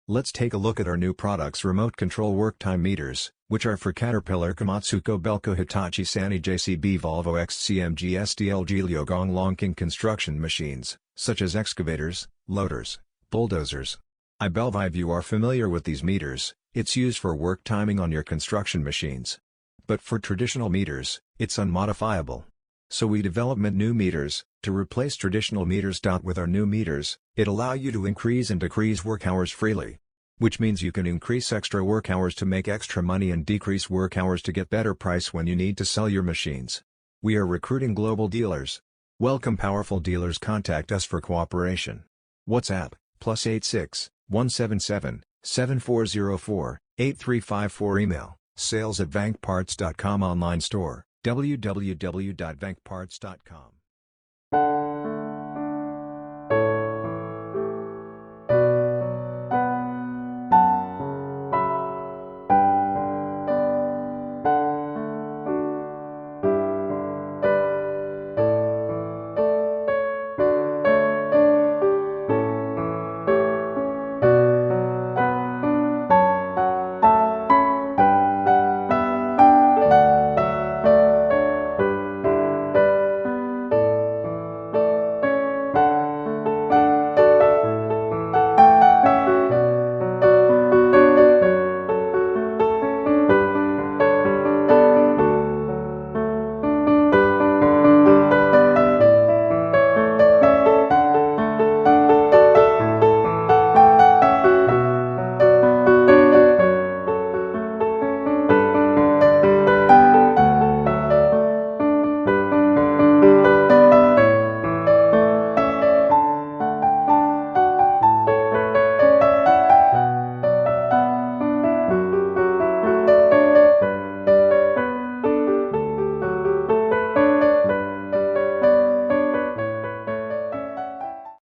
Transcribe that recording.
Let's take a look at our new products: remote control work time meters, which are for Caterpillar, Komatsu, Kobelco, Hitachi, Sany, JCB, Volvo, XCMG, SDLG, Liaogang, Longking construction machines, such as excavators, loaders, bulldozers. I believe you are familiar with these meters. It's used for work timing on your construction machines. But for traditional meters, it's unmodifiable. So we developed new meters, to replace traditional meters. With our new meters, it allow you to increase and decrease work hours freely. Which means you can increase extra work hours to make extra money and decrease work hours to get better price when you need to sell your machines. We are recruiting global dealers. Welcome powerful dealers, contact us for cooperation. WhatsApp, +86 177 7404 8354. Email, sales@vankparts.com. Online store, www.vankparts.com.